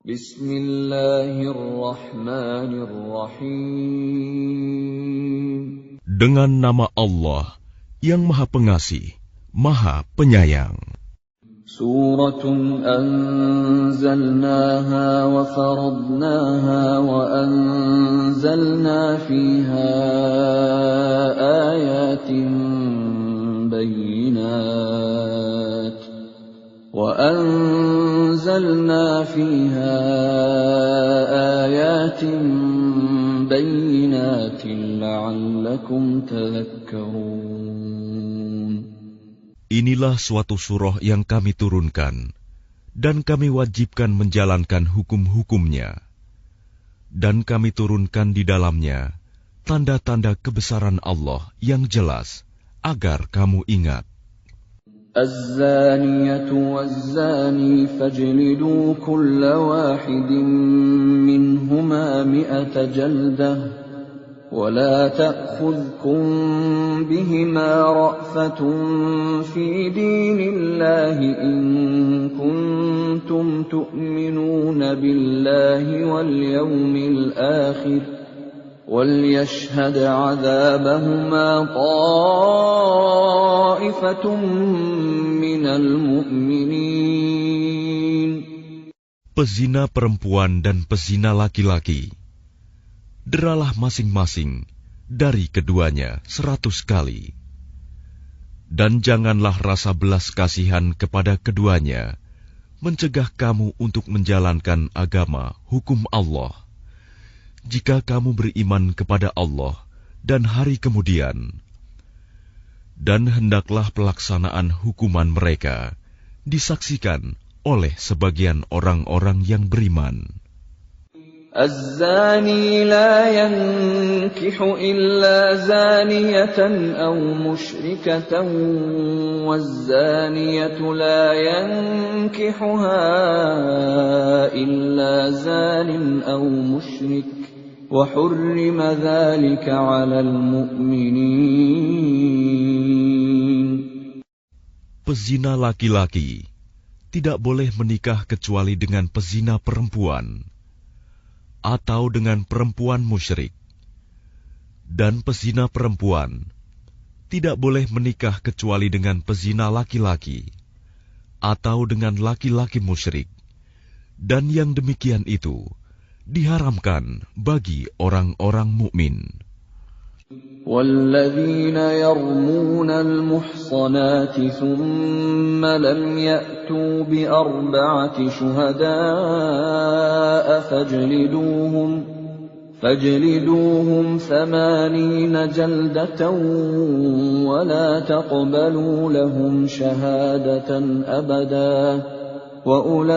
Bismillahirrahmanirrahim. Dengan nama Allah yang Maha Pengasih, Maha Penyayang. Suratun anzalnaha wa faradnaha wa anzalna fiha ayatin bayyinat وَأَنزَلْنَا فِيهَا آيَاتٍ بَيِّنَاتٍ لَعَلَّكُمْ تَذَكَّرُونَ. Inilah suatu surah yang kami turunkan, dan kami wajibkan menjalankan hukum-hukumnya. Dan kami turunkan di dalamnya tanda-tanda kebesaran Allah yang jelas, agar kamu ingat. الزانية والزاني فاجلدوا كل واحد منهما 100 جلدة ولا تأخذكم بهما رأفة في دين الله إن كنتم تؤمنون بالله واليوم الآخر وَلْيَشْهَدْ عَذَابَهُمَا طَائِفَةٌ مِّنَ الْمُؤْمِنِينَ. Pezina perempuan dan pezina laki-laki, deralah masing-masing dari keduanya 100 kali. Dan janganlah rasa belas kasihan kepada keduanya mencegah kamu untuk menjalankan agama hukum Allah. Jika kamu beriman kepada Allah dan hari kemudian, dan hendaklah pelaksanaan hukuman mereka disaksikan oleh sebagian orang-orang yang beriman. الزاني لا ينكح إلا زانية أو مشركة والزانية لا ينكحها إلا زان أو مشرك وحرم ذلك على المؤمنين. Pezina laki-laki tidak boleh menikah kecuali dengan pezina perempuan atau dengan perempuan musyrik, dan pezina perempuan tidak boleh menikah kecuali dengan pezina laki-laki atau dengan laki-laki musyrik, dan yang demikian itu diharamkan bagi orang-orang mukmin. وَالَّذِينَ يَرْمُونَ الْمُحْصَنَاتِ ثُمَّ لَمْ يَأْتُوا بِأَرْبَعَةِ شُهَدَاءَ فَاجْلِدُوهُمْ 80 جَلْدَةً وَلَا تَقْبَلُوا لَهُمْ شَهَادَةً أَبَدًا وَأُولَئِكَ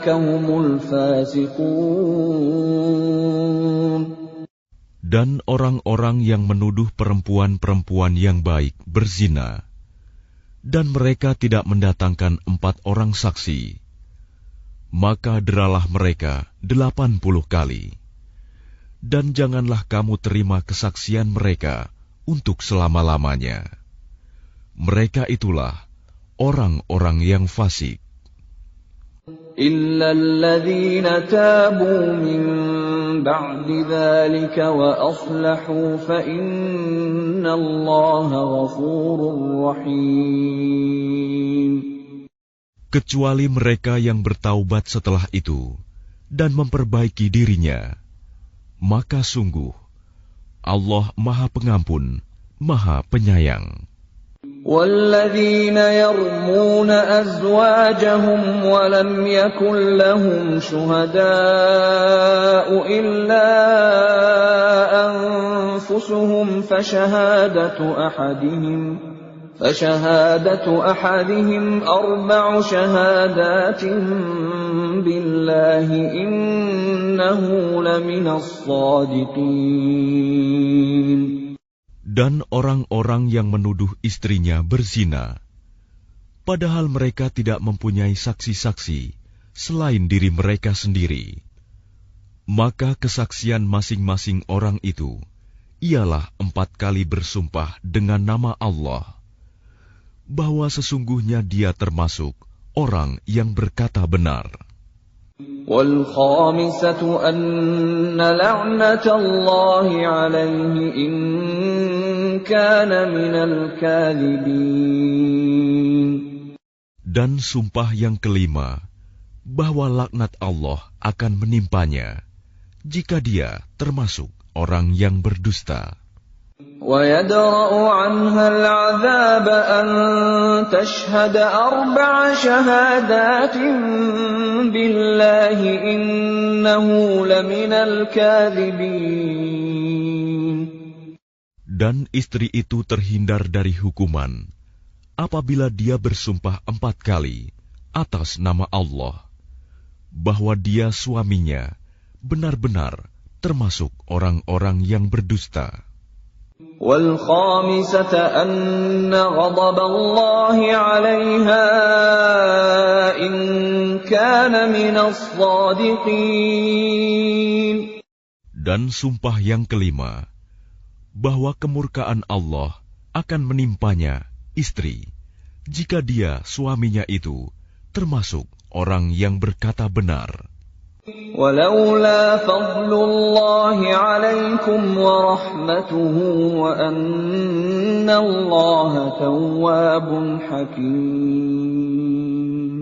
هُمُ الْفَاسِقُونَ. Dan orang-orang yang menuduh perempuan-perempuan yang baik berzina, dan mereka tidak mendatangkan 4 orang saksi, maka deralah mereka 80 kali. Dan janganlah kamu terima kesaksian mereka untuk selama-lamanya. Mereka itulah orang-orang yang fasik. إِلَّا الَّذِينَ تَابُوا مِن بَعْدِ ذَلِكَ وَأَصْلَحُوا فَإِنَّ اللَّهَ غَفُورٌ رَّحِيمٌ. Kecuali mereka yang bertaubat setelah itu dan memperbaiki dirinya, maka sungguh Allah Maha Pengampun, Maha Penyayang. وَالَّذِينَ يَرْمُونَ أَزْوَاجَهُمْ وَلَمْ يَكُنْ لَهُمْ شُهَدَاءُ إِلَّا أَنفُسُهُمْ فَشَهَادَةُ أَحَدِهِمْ 4 شَهَادَاتٍ بِاللَّهِ إِنَّهُ لَمِنَ الصَّادِقِينَ. Dan orang-orang yang menuduh istrinya berzina, padahal mereka tidak mempunyai saksi-saksi selain diri mereka sendiri, maka kesaksian masing-masing orang itu ialah 4 kali bersumpah dengan nama Allah, bahwa sesungguhnya dia termasuk orang yang berkata benar. وَالْخَامِسَةُ أَنَّ لَعْنَةَ اللَّهِ عَلَيْهِ إِن كَانَ مِنَ الْكَاذِبِينَ. Dan sumpah yang kelima, bahwa laknat Allah akan menimpanya jika dia termasuk orang yang berdusta. وَيَدْرَأُ عَنْهَا الْعَذَابَ أَن تَشْهَدَ 4 شَهَادَاتٍ بِاللَّهِ إِنَّهُ لَمِنَ الْكَاذِبِينَ. Dan istri itu terhindar dari hukuman apabila dia bersumpah 4 kali atas nama Allah bahwa dia suaminya benar-benar termasuk orang-orang yang berdusta. وَالْخَامِسَةَ أَنَّ غَضَبَ اللَّهِ عَلَيْهَا إِن كَانَ مِنَ الصَّادِقِينَ. Dan sumpah yang kelima, bahwa kemurkaan Allah akan menimpanya istri jika dia suaminya itu termasuk orang yang berkata benar. وَلَوْلَا فَضْلُ اللَّهِ عَلَيْكُمْ وَرَحْمَتُهُ وَأَنَّ اللَّهَ تَوَّابٌ حَكِيمٌ.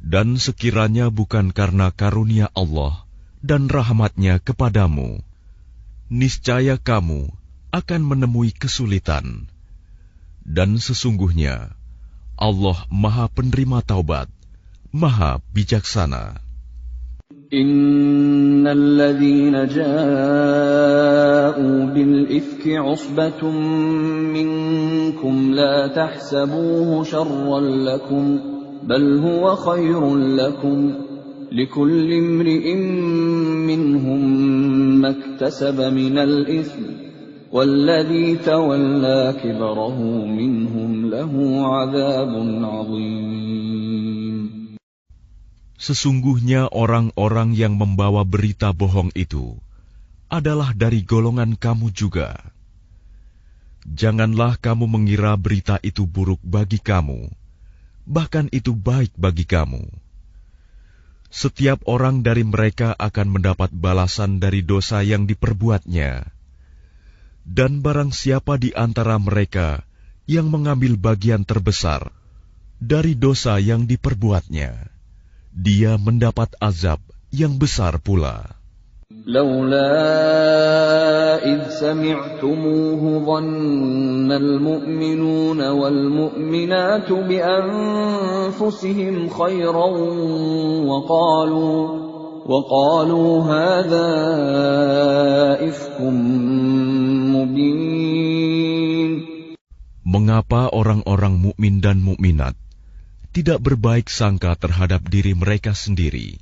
Dan sekiranya bukan karena karunia Allah dan rahmat-Nya kepadamu, niscaya kamu akan menemui kesulitan. Dan sesungguhnya Allah Maha Penerima Taubat, Maha Bijaksana. إِنَّ الَّذِينَ جَاءُوا بِالْإِفْكِ عُصْبَةٌ مِّنكُمْ لَا تَحْسَبُوهُ شَرًّا لَّكُمْ بَلْ هُوَ خَيْرٌ لَّكُمْ لِكُلِّ امْرِئٍ مِّنْهُم مَّا اكْتَسَبَ مِنَ الْإِثْمِ وَالَّذِي تَوَلَّىٰ كِبْرَهُ مِنْهُمْ لَهُ عَذَابٌ عَظِيمٌ. Sesungguhnya orang-orang yang membawa berita bohong itu adalah dari golongan kamu juga. Janganlah kamu mengira berita itu buruk bagi kamu, bahkan itu baik bagi kamu. Setiap orang dari mereka akan mendapat balasan dari dosa yang diperbuatnya. Dan barang siapa di antara mereka yang mengambil bagian terbesar dari dosa yang diperbuatnya, dia mendapat azab yang besar pula. لولا إذ سمعتموه ظن المؤمنون والمؤمنات بأنفسهم خيرا وقالوا هذا إفك مبين. Mengapa orang-orang mukmin dan mukminat tidak berbaik sangka terhadap diri mereka sendiri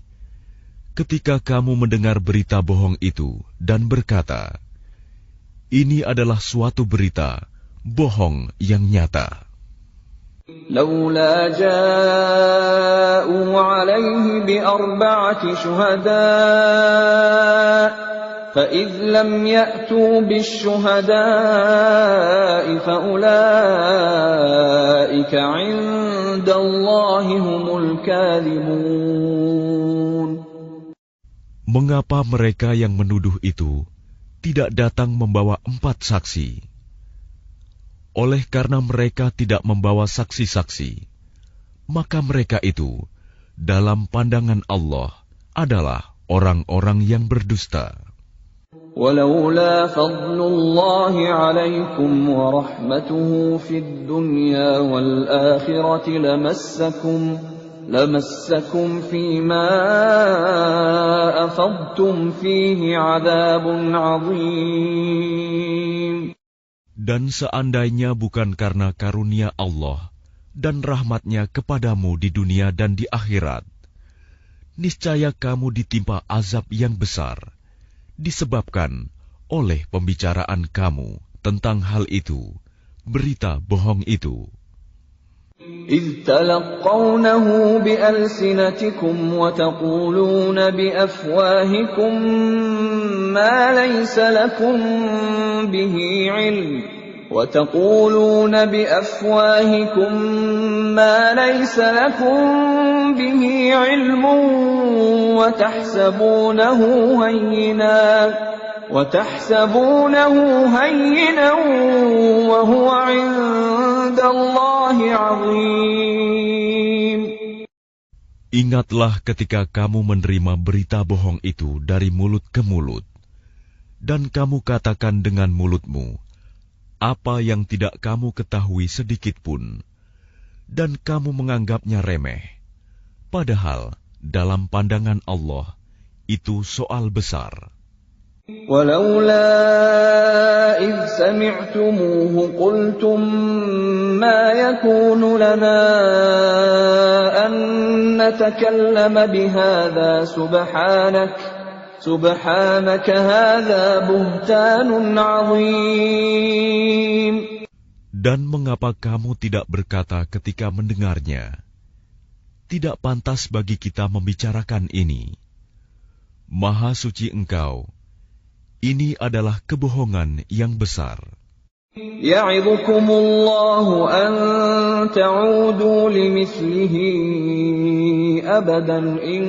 ketika kamu mendengar berita bohong itu dan berkata, ini adalah suatu berita bohong yang nyata. لولا جاءوا عليه ب4 شهداء فإذ لم يأتوا بالشهداء فأولئك عند الله هم الكاذبون. Mengapa mereka yang menuduh itu tidak datang membawa 4 saksi? Oleh karena mereka tidak membawa saksi-saksi, maka mereka itu dalam pandangan Allah adalah orang-orang yang berdusta. ولولا فضل الله عليكم ورحمته في الدنيا والآخرة لمسكم فيما أفضتم فيه عذاب عظيم. Dan seandainya bukan karena karunia Allah dan rahmat-Nya kepadamu di dunia dan di akhirat, niscaya kamu ditimpa azab yang besar, disebabkan oleh pembicaraan kamu tentang hal itu, berita bohong itu. إذ تلقونه بألسنتكم وتقولون بأفواهكم ما ليس لكم به علم وتحسبونه هينا وهو عند الله عظيم. Ingatlah ketika kamu menerima berita bohong itu dari mulut ke mulut, dan kamu katakan dengan mulutmu apa yang tidak kamu ketahui sedikit pun, dan kamu menganggapnya remeh. Padahal dalam pandangan Allah itu soal besar. ولولا إذ سمعتموه قلتم ما يكون لنا أن نتكلم بهذا سبحانك هذا بهتان عظيم. Dan mengapa kamu tidak berkata ketika mendengarnya, tidak pantas bagi kita membicarakan ini. Maha suci Engkau, ini adalah kebohongan yang besar. يعظكم الله أن تعودوا لمثله أبدا إن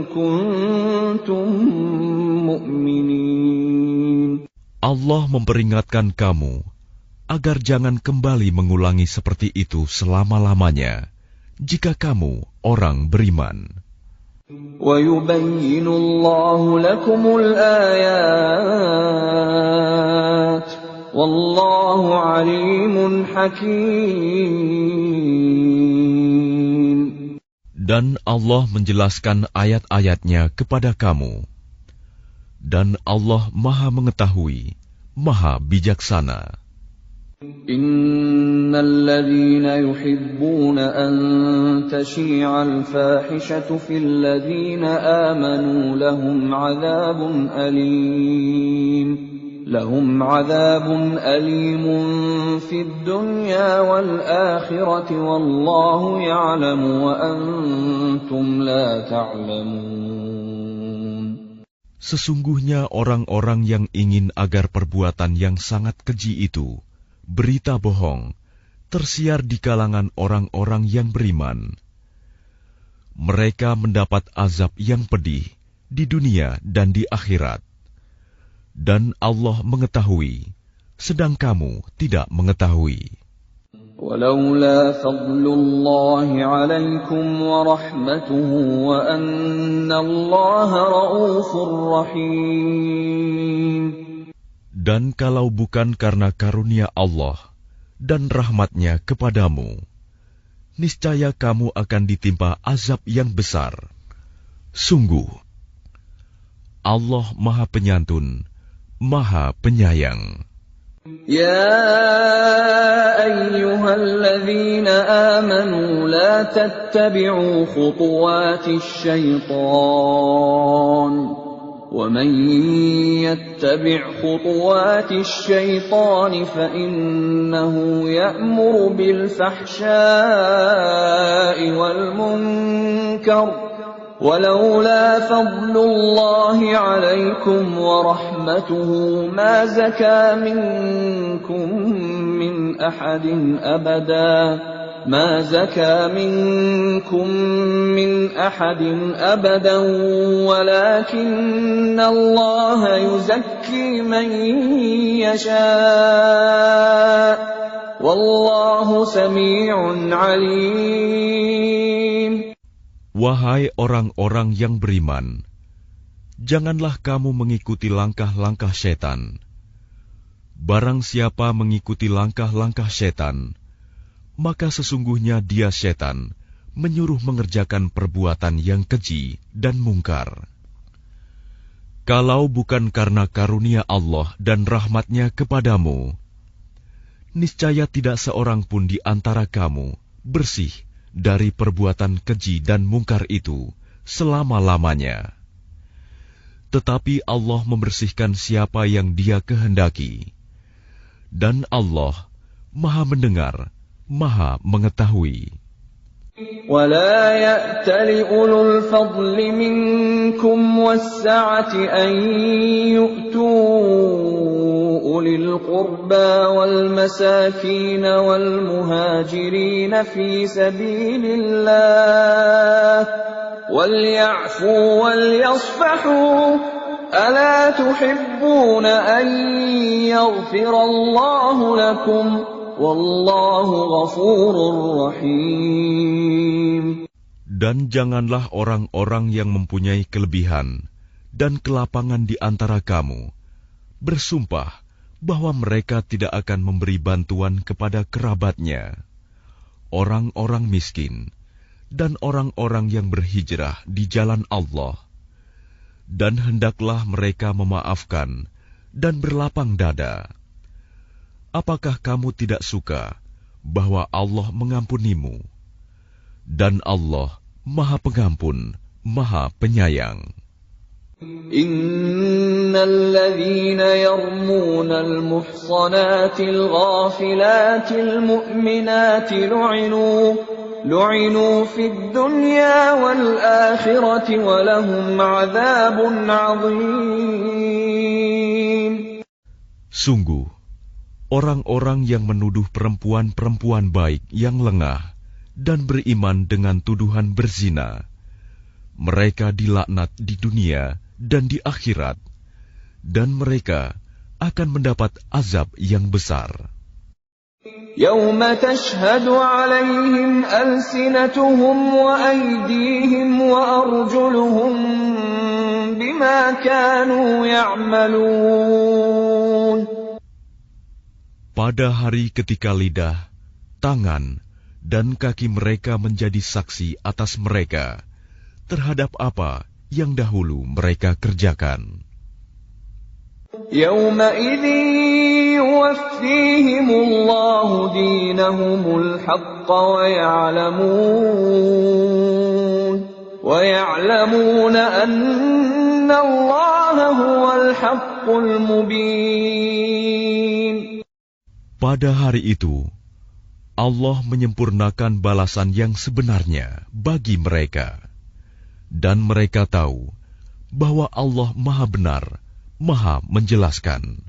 كنتم مؤمنين. Allah memperingatkan kamu agar jangan kembali mengulangi seperti itu selama-lamanya, jika kamu orang beriman. وَيُبَيِّنُ اللَّهُ لَكُمُ الْآيَاتِ وَاللَّهُ عَلِيمٌ حَكِيمٌ. Dan Allah menjelaskan ayat-ayatnya kepada kamu. Dan Allah Maha Mengetahui, Maha Bijaksana. إن الذين يحبون أن تشيع الفاحشة في الذين آمنوا لهم عذاب أليم في الدنيا والآخرة والله يعلم وأنتم لا تعلمون. Sesungguhnya orang-orang yang ingin agar perbuatan yang sangat keji itu, berita bohong, tersiar di kalangan orang-orang yang beriman. Mereka mendapat azab yang pedih di dunia dan di akhirat. Dan Allah mengetahui, sedang kamu tidak mengetahui. ولولا فضل الله عليكم ورحمته وأن الله رؤوف رحيم. Dan kalau bukan karena karunia Allah dan rahmat-Nya kepadamu, niscaya kamu akan ditimpa azab yang besar. Sungguh, Allah Maha Penyantun, Maha Penyayang. يا أيها الذين آمنوا لا تتبعوا خطوات الشيطان ومن يتبع خطوات الشيطان فإنه يأمر بالفحشاء والمنكر ولولا فضل الله عليكم ورحمته ما زكى منكم من أحد أبدا ولكن الله يزكي من يشاء والله سميع عليم. Wahai orang-orang yang beriman, janganlah kamu mengikuti langkah-langkah setan. Barang siapa mengikuti langkah-langkah setan, maka sesungguhnya dia setan menyuruh mengerjakan perbuatan yang keji dan mungkar. Kalau bukan karena karunia Allah dan rahmat-Nya kepadamu, niscaya tidak seorang pun di antara kamu bersih dari perbuatan keji dan mungkar itu selama-lamanya. Tetapi Allah membersihkan siapa yang Dia kehendaki. Dan Allah Maha mendengar, Maha mengetahui. ولا يأتل أولو الفضل منكم والسعة أن يؤتوا أولي القربى والمساكين والمهاجرين في سبيل الله وَلْيَعْفُوا وَلْيَصْفَحُوا أَلَا تُحِبُّونَ أَن يَغْفِرَ اللَّهُ لَكُمْ وَاللَّهُ غَفُورٌ رَّحِيمٌ. Dan janganlah orang-orang yang mempunyai kelebihan dan kelapangan di antara kamu bersumpah bahwa mereka tidak akan memberi bantuan kepada kerabatnya, orang-orang miskin, dan orang-orang yang berhijrah di jalan Allah. Dan hendaklah mereka memaafkan dan berlapang dada. Apakah kamu tidak suka bahwa Allah mengampunimu? Dan Allah Maha Pengampun, Maha Penyayang. Innal ladzina yarmunal muhsanatil ghafilatil mu'minatil lu'inu fid dunya wal akhirati wa lahum 'adzabun 'adzim. Sungguh, orang-orang yang menuduh perempuan-perempuan baik yang lengah dan beriman dengan tuduhan berzina, mereka dilaknat di dunia dan di akhirat, dan mereka akan mendapat azab yang besar. Yauma tashhadu 'alaihim alsinatuhum wa aydihim wa arjuluhum bima kanu ya'malun. Pada hari ketika lidah, tangan, dan kaki mereka menjadi saksi atas mereka terhadap apa yang dahulu mereka kerjakan. Yawma idzin yuwaffihimullahu dinahumul haqqa wa ya'lamuna anna Allaha huwal haqqul mubin. Pada hari itu Allah menyempurnakan balasan yang sebenarnya bagi mereka, dan mereka tahu bahwa Allah Maha Benar, Maha Menjelaskan.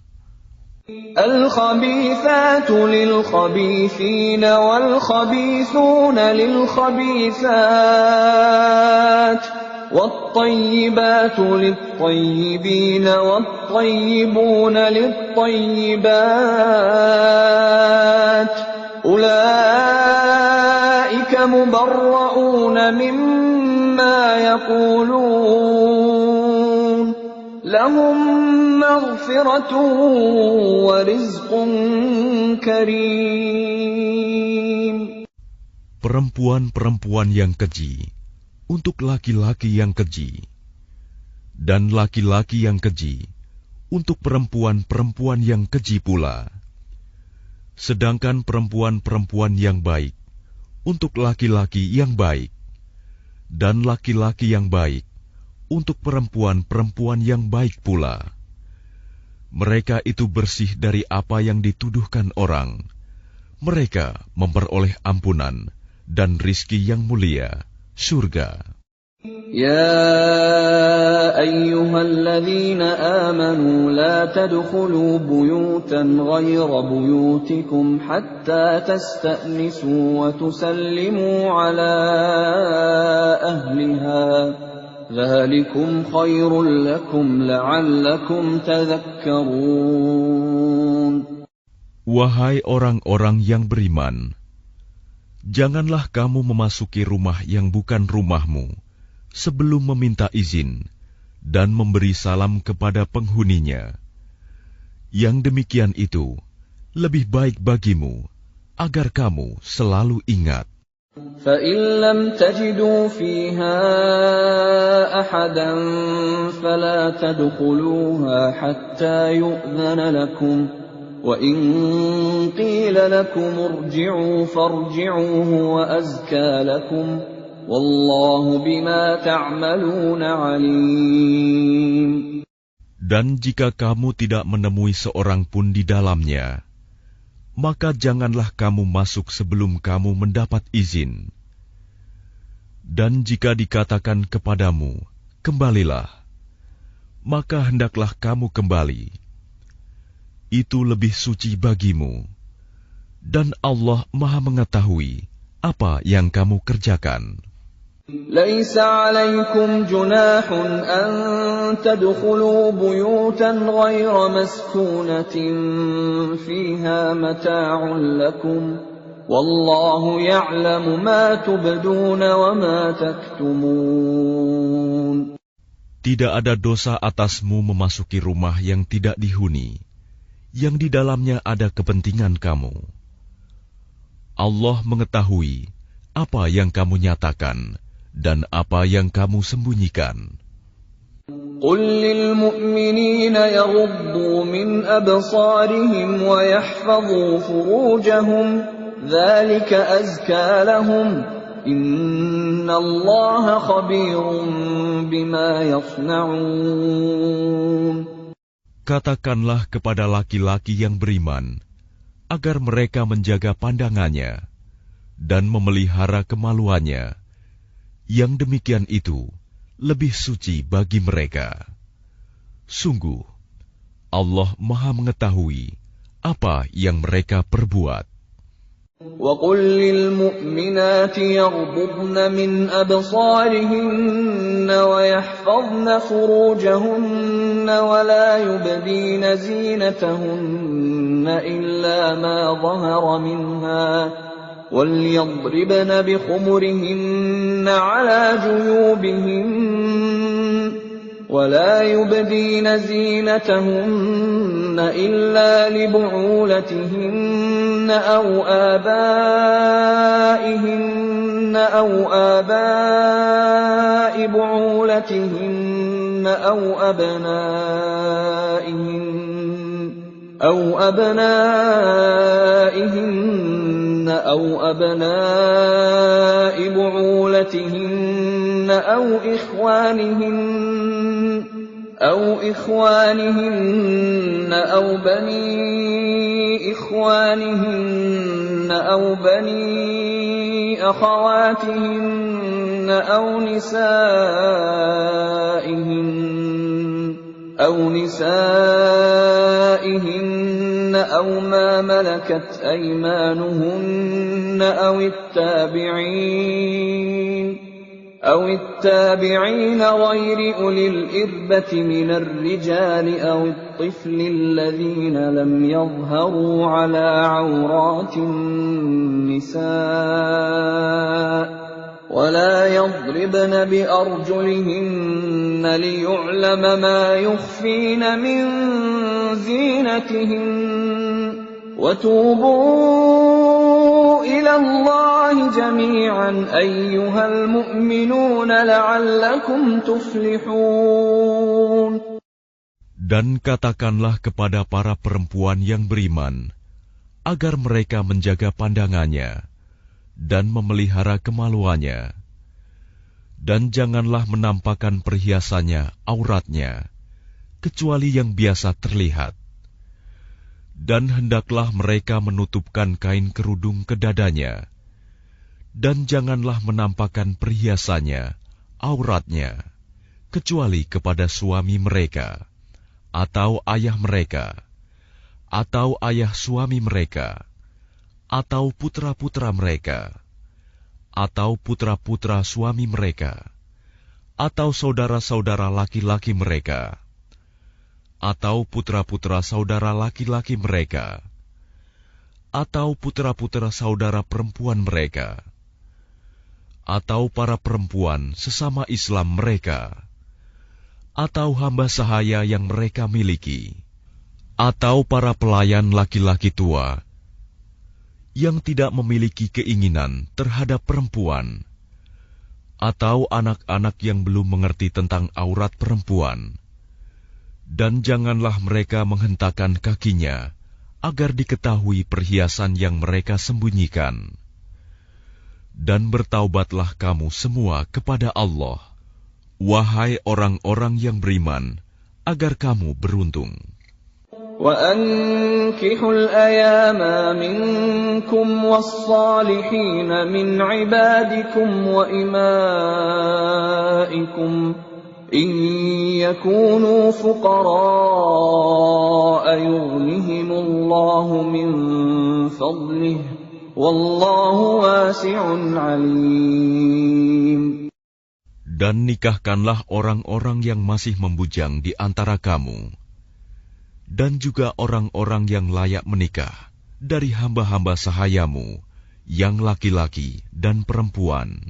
Al-khabithatu lil-khabithina wal-khabithuna lil-khabithat wat-tayyibatu lit-tayyibina wat-tayyibuna lit-tayyibat. Ulaika mubarra'una mimma yaqulun lahum maghfiratun wa rizqun karim. Perempuan-perempuan yang keji untuk laki-laki yang keji, dan laki-laki yang keji untuk perempuan-perempuan yang keji pula. Sedangkan perempuan-perempuan yang baik untuk laki-laki yang baik, dan laki-laki yang baik untuk perempuan-perempuan yang baik pula. Mereka itu bersih dari apa yang dituduhkan orang. Mereka memperoleh ampunan dan rizki yang mulia, surga. Ya ayyuhalladzina amanu la tadkhulu buyutan ghayra buyutikum hatta tasta'nisu wa tusallimu ala ahliha. Dzalikum khairul lakum la'allakum tadhakkarun. Wahai orang-orang yang beriman, janganlah kamu memasuki rumah yang bukan rumahmu sebelum meminta izin dan memberi salam kepada penghuninya. Yang demikian itu lebih baik bagimu, agar kamu selalu ingat. فَإِن لَّمْ تَجِدُوا فِيهَا أَحَدًا فَلَا تَدْخُلُوهَا حَتَّىٰ يُؤْذَنَ لَكُمْ وَإِن قِيلَ لَكُمُ ارْجِعُوا فَارْجِعُوا هُوَ أَزْكَىٰ لَكُمْ وَاللَّهُ بِمَا تَعْمَلُونَ عَلِيمٌ. Dan jika kamu tidak menemui seorang pun di dalamnya, maka janganlah kamu masuk sebelum kamu mendapat izin. Dan jika dikatakan kepadamu, kembalilah, maka hendaklah kamu kembali. Itu lebih suci bagimu, dan Allah Maha mengetahui apa yang kamu kerjakan. ليس عليكم جناح أن تدخلوا بيوتا غير مسكونة فيها متاع لكم والله يعلم ما تبدون وما تكتمون. Tidak ada dosa atasmu memasuki rumah yang tidak dihuni, yang di dalamnya ada kepentingan kamu. Allah mengetahui apa yang kamu nyatakan dan apa yang kamu sembunyikan. قل للمؤمنين يغضوا من أبصارهم ويحفظوا فروجهم ذلك أزكى لهم إن الله خبير بما يصنعون. Katakanlah kepada laki-laki yang beriman agar mereka menjaga pandangannya dan memelihara kemaluannya. Yang demikian itu lebih suci bagi mereka. Sungguh, Allah Maha mengetahui apa yang mereka perbuat. وَقُلْ لِلْمُؤْمِنَاتِ يَغْضُضْنَ مِنْ أَبْصَارِهِنَّ وَيَحْفَظْنَ فُرُوجَهُنَّ وَلَا يُبْدِينَ زِينَتَهُنَّ إِلَّا مَا ظَهَرَ مِنْهَا وَلْيَضْرِبْنَ بِخُمُرِهِنَّ عَلَى جُيُوبِهِنَّ وَلَا يُبْدِينَ زِينَتَهُنَّ إِلَّا لِبُعُولَتِهِنَّ أَوْ آبَائِهِنَّ أَوْ آبَاءِ بُعُولَتِهِنَّ أَوْ أَبْنَائِهِنَّ أَوْ أَبْنَاءِ بُعُولَتِهِنَّ أَوْ إِخْوَانِهِنَّ أَوْ بَنِي إِخْوَانِهِنَّ أَوْ بَنِي أَخَوَاتِهِنَّ أَوْ نِسَائِهِنَّ أَوْ مَا مَلَكَتْ أَيْمَانُهُنَّ أَوِ التَّابِعِينَ غَيْرِ أُولِي الْإِرْبَةِ مِنَ الرِّجَالِ أَوِ الطِّفْلِ الَّذِينَ لَمْ يَظْهَرُوا عَلَى عَوْرَاتِ النِّسَاءِ وَلَا يَضْرِبْنَ بِأَرْجُلِهِنَّ لِيُعْلَمَ مَا يُخْفِينَ مِنْ زِينَتِهِنَّ وَتُوبُوا إِلَى اللَّهِ جَمِيعًا أَيُّهَا الْمُؤْمِنُونَ لَعَلَّكُمْ تُفْلِحُونَ. Dan katakanlah kepada para perempuan yang beriman agar mereka menjaga pandangannya dan memelihara kemaluannya, dan janganlah menampakkan perhiasannya, auratnya, kecuali yang biasa terlihat. Dan hendaklah mereka menutupkan kain kerudung ke dadanya, dan janganlah menampakkan perhiasannya, auratnya, kecuali kepada suami mereka, atau ayah mereka, atau ayah suami mereka, atau putra-putra mereka, atau putra-putra suami mereka, atau saudara-saudara laki-laki mereka, atau putra-putra saudara laki-laki mereka, atau putra-putra saudara perempuan mereka, atau para perempuan sesama Islam mereka, atau hamba sahaya yang mereka miliki, atau para pelayan laki-laki tua yang tidak memiliki keinginan terhadap perempuan, atau anak-anak yang belum mengerti tentang aurat perempuan. Dan janganlah mereka menghentakkan kakinya agar diketahui perhiasan yang mereka sembunyikan. Dan bertaubatlah kamu semua kepada Allah, wahai orang-orang yang beriman, agar kamu beruntung. وَأَنكِحُوا الْأَيَامَ مِنكُمْ وَالصَّالِحِينَ مِنْ عِبَادِكُمْ وَإِمَائِكُمْ إِنْ يَكُونُوا فُقَرَاءَ يُغْنِهِمُ اللَّهُ مِنْ فَضْلِهِ وَاللَّهُ وَاسِعٌ عَلِيمٌ. Dan nikahkanlah orang-orang yang masih membujang di antara kamu, dan juga orang-orang yang layak menikah dari hamba-hamba sahayamu, yang laki-laki dan perempuan.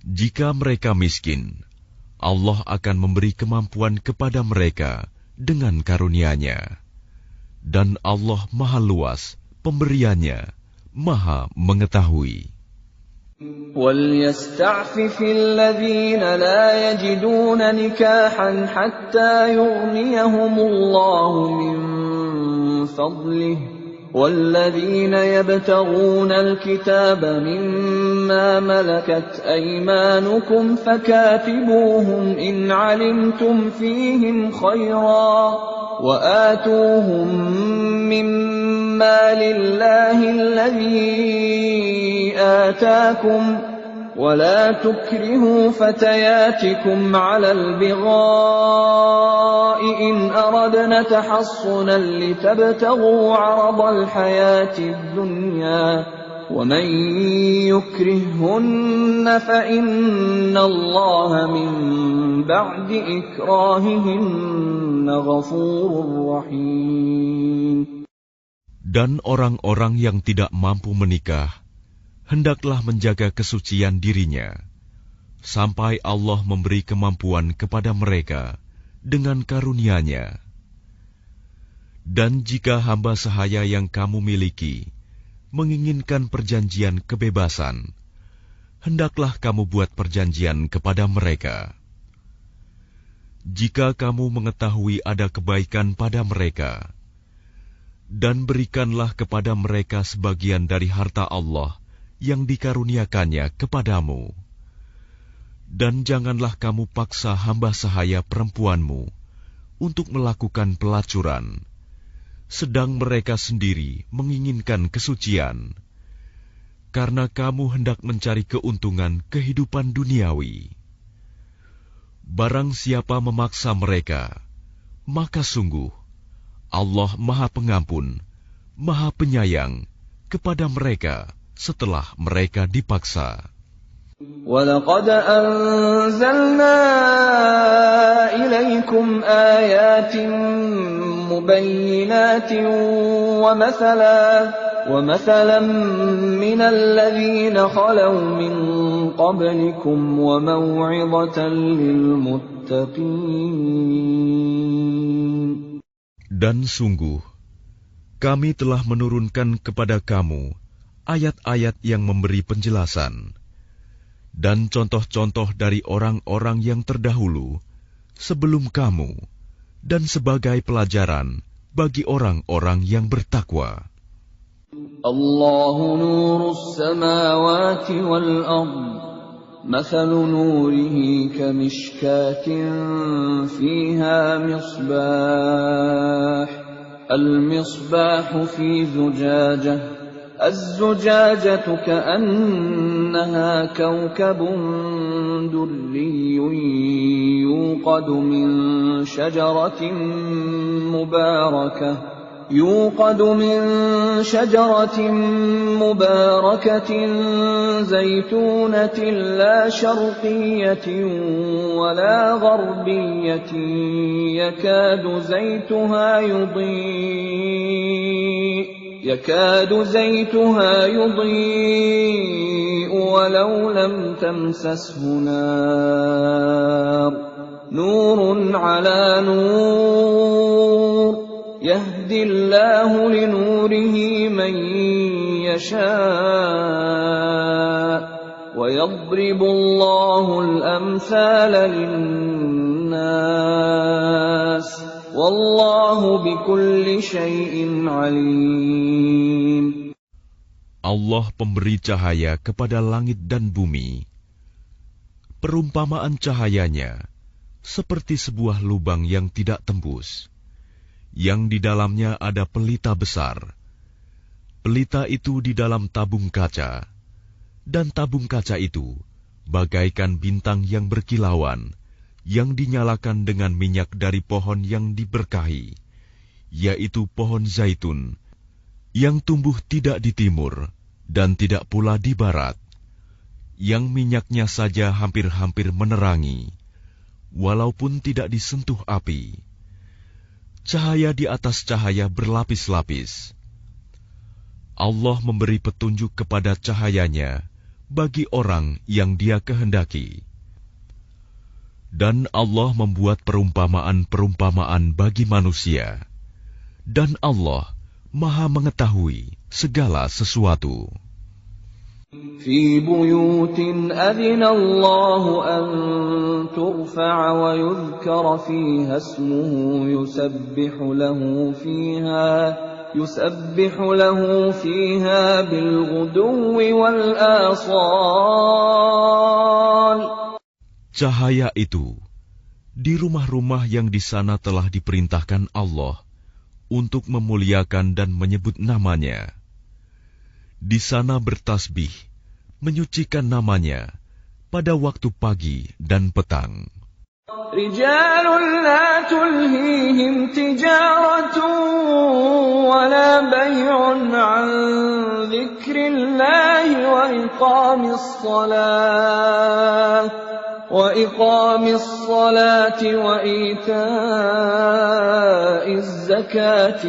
Jika mereka miskin, Allah akan memberi kemampuan kepada mereka dengan karunia-Nya. Dan Allah Maha Luas pemberiannya, Maha Mengetahui. وَلْيَسْتَعْفِفِ الَّذِينَ لَا يَجِدُونَ نِكَاحًا حَتَّى يُغْنِيَهُمُ اللَّهُ مِنْ فَضْلِهِ وَالَّذِينَ يَبْتَغُونَ الْكِتَابَ مِمَّا مَلَكَتْ أَيْمَانُكُمْ فَكَاتِبُوهُمْ إِنْ عَلِمْتُمْ فِيهِمْ خَيْرًا وَآتُوهُمْ مِمَّا لِلَّهِ الَّذِي آتاكم ولا تكرهوا فتياتكم على البغاء إن أردنا تحصنا لتبتغوا عرض الحياة الدنيا ومن يكرههن فإن الله من بعد إكراههن غفور رحيم. Dan orang-orang yang tidak mampu menikah hendaklah menjaga kesucian dirinya, sampai Allah memberi kemampuan kepada mereka dengan karunia-Nya. Dan jika hamba sahaya yang kamu miliki menginginkan perjanjian kebebasan, hendaklah kamu buat perjanjian kepada mereka. Jika kamu mengetahui ada kebaikan pada mereka, dan berikanlah kepada mereka sebagian dari harta Allah yang dikaruniakannya kepadamu. Dan janganlah kamu paksa hamba sahaya perempuanmu untuk melakukan pelacuran, sedang mereka sendiri menginginkan kesucian, karena kamu hendak mencari keuntungan kehidupan duniawi. Barang siapa memaksa mereka, maka sungguh Allah Maha Pengampun, Maha Penyayang kepada mereka setelah mereka dipaksa. وَلَقَدْ أَنزَلْنَا إِلَيْكُمْ آيَاتٍ مُبَيِّنَاتٍ وَمَثَلًا مِنَ الَّذِينَ خَلَوْا مِنْ قَبْلِكُمْ وَمَوْعِظَةً لِلْمُتَّقِينَ. Dan sungguh, kami telah menurunkan kepada kamu ayat-ayat yang memberi penjelasan, dan contoh-contoh dari orang-orang yang terdahulu sebelum kamu, dan sebagai pelajaran bagi orang-orang yang bertakwa. Allahu nurus samawati wal ard, mathalu nurihi kamishkatin fiha misbah, al-misbahu fi zujajah, الزجاجة كأنها كوكب دري يوقد من شجرة مباركة زيتونة لا شرقية ولا غربية يكاد زيتها يضيء ولو لم تمسسه نار نور على نور يهدي الله لنوره من يشاء ويضرب الله الأمثال للناس Wallahu bikulli syai'in alim. Allah pemberi cahaya kepada langit dan bumi. Perumpamaan cahayanya seperti sebuah lubang yang tidak tembus, yang di dalamnya ada pelita besar. Pelita itu di dalam tabung kaca, dan tabung kaca itu bagaikan bintang yang berkilauan, yang dinyalakan dengan minyak dari pohon yang diberkahi, yaitu pohon zaitun, yang tumbuh tidak di timur dan tidak pula di barat, yang minyaknya saja hampir-hampir menerangi, walaupun tidak disentuh api. Cahaya di atas cahaya berlapis-lapis. Allah memberi petunjuk kepada cahayanya bagi orang yang Dia kehendaki. Dan Allah membuat perumpamaan-perumpamaan bagi manusia. Dan Allah Maha mengetahui segala sesuatu. في بيوت أذن الله أن ترفع ويذكر فيها اسمه يسبح له فيها بالغدو والآصال. Cahaya itu di rumah-rumah yang di sana telah diperintahkan Allah untuk memuliakan dan menyebut namanya. Di sana bertasbih, menyucikan namanya pada waktu pagi dan petang. رجال لا تلهيهم تجارة ولا بيع عن ذكر الله وإقام الصلاة وإيتاء الزكاة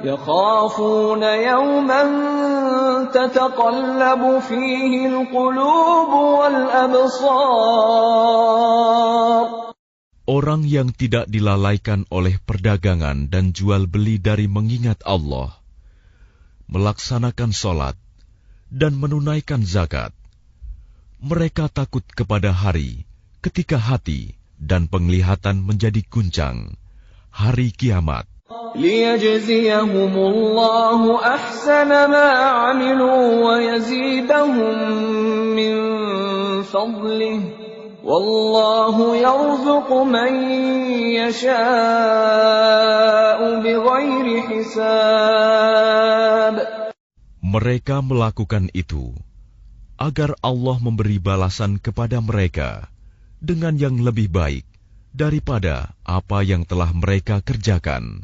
يخافون يوما تتقلب فيه القلوب والأبصار. Orang yang tidak dilalaikan oleh perdagangan dan jual beli dari mengingat Allah, melaksanakan sholat, dan menunaikan zakat, mereka takut kepada hari ketika hati dan penglihatan menjadi guncang, hari kiamat. ليجزيهم الله أحسن ما عملوا ويزيدهم من فضله والله يرزق من يشاء بغير حساب. Mereka melakukan itu agar Allah memberi balasan kepada mereka dengan yang lebih baik daripada apa yang telah mereka kerjakan,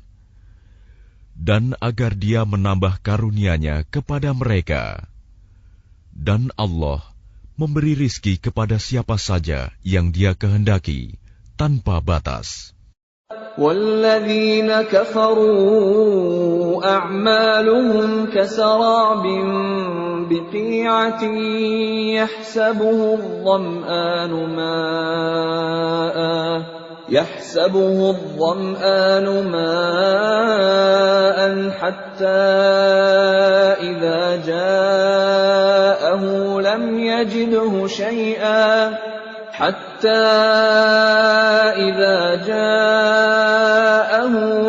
dan agar Dia menambah karunia-Nya kepada mereka. Dan Allah memberi rizki kepada siapa saja yang Dia kehendaki tanpa batas. وَالَّذِينَ كَفَرُوا أَعْمَالُهُمْ كَسَرَابٍ بِقِيعَةٍ يحسبه الظمآن ماء حتى إذا جاءه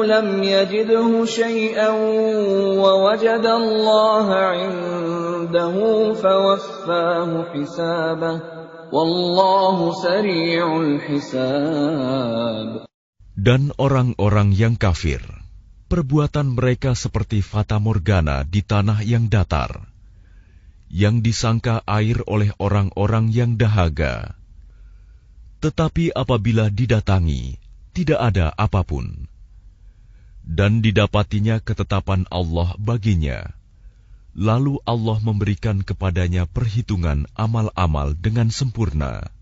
لم يجده شيئا ووجد الله عنده فوفاه حسابه Wallahu sari'ul hisab. Dan orang-orang yang kafir, perbuatan mereka seperti fata morgana di tanah yang datar, yang disangka air oleh orang-orang yang dahaga. Tetapi apabila didatangi, tidak ada apapun. Dan didapatinya ketetapan Allah baginya. Lalu Allah memberikan kepadanya perhitungan amal-amal dengan sempurna.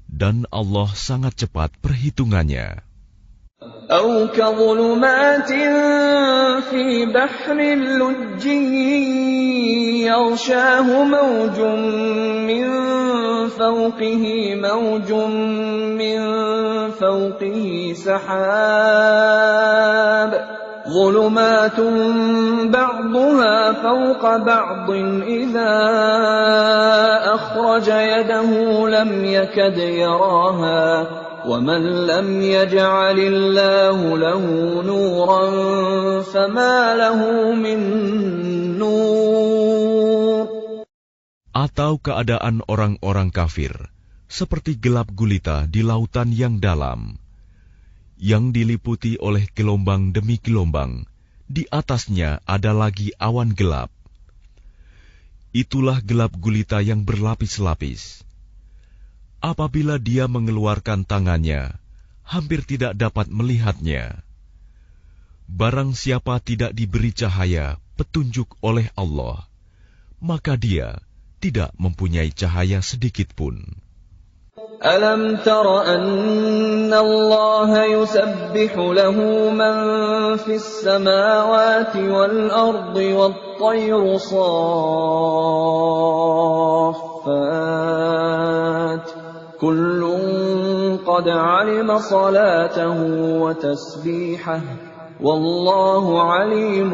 Dan Allah sangat cepat perhitungannya. أو كظلمات في بحر لجي يغشاه موج من فوقه سحاب ظلمات بعضها فوق بعض إذا أخرج يده لم يكد يراها ومن لم يجعل الله له نورا فما له من نور. Atau keadaan orang-orang kafir seperti gelap gulita di lautan yang dalam, yang diliputi oleh gelombang demi gelombang, di atasnya ada lagi awan gelap. Itulah gelap gulita yang berlapis-lapis. Apabila dia mengeluarkan tangannya, hampir tidak dapat melihatnya. Barang siapa tidak diberi cahaya, petunjuk oleh Allah, maka dia tidak mempunyai cahaya sedikit pun. ألم تر أن الله يسبح له من في السماوات والأرض والطير صافات كل قد علم صلاته وتسبيحه والله عليم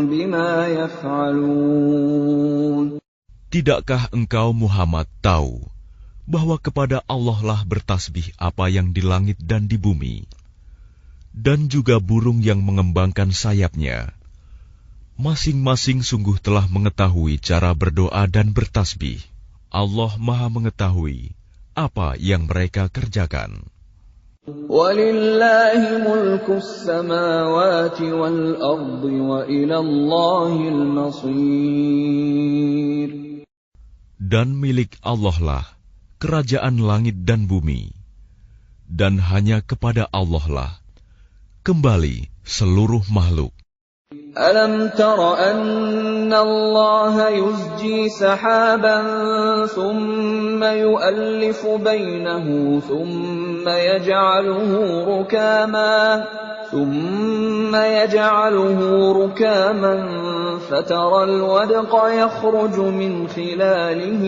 بما يفعلون. Tidakkah engkau Muhammad tahu bahwa kepada Allah lah bertasbih apa yang di langit dan di bumi, dan juga burung yang mengembangkan sayapnya. Masing-masing sungguh telah mengetahui cara berdoa dan bertasbih. Allah Maha mengetahui apa yang mereka kerjakan. وَلِلَّهِ مُلْكُ السَّمَاوَاتِ وَالْأَرْضِ وَإِلَى اللَّهِ الْمَصِيرُ. Dan milik Allah lah kerajaan langit dan bumi, dan hanya kepada Allah lah kembali seluruh makhluk. أَلَمْ تَرَ أَنَّ اللَّهَ يُزْجِي سَحَابًا ثُمَّ يُؤَلِّفُ بَيْنَهُ ثُمَّ يَجْعَلُهُ رُكَامًا فَتَرَى الْوَدْقَ يَخْرُجُ مِنْ خِلَالِهِ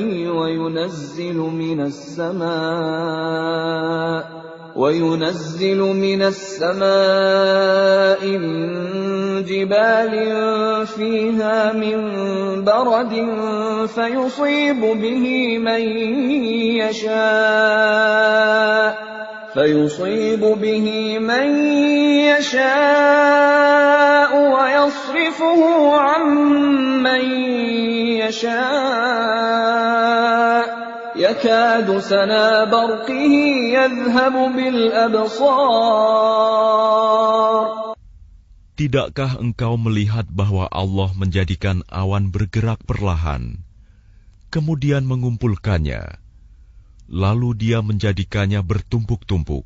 وينزل من السماء من جبال فيها من برد فيصيب به من يشاء ويصرفه عن من يشاء يكاد سنا برقه يذهب بالأبصار. Tidakkah engkau melihat bahwa Allah menjadikan awan bergerak perlahan, kemudian mengumpulkannya, lalu Dia menjadikannya bertumpuk-tumpuk.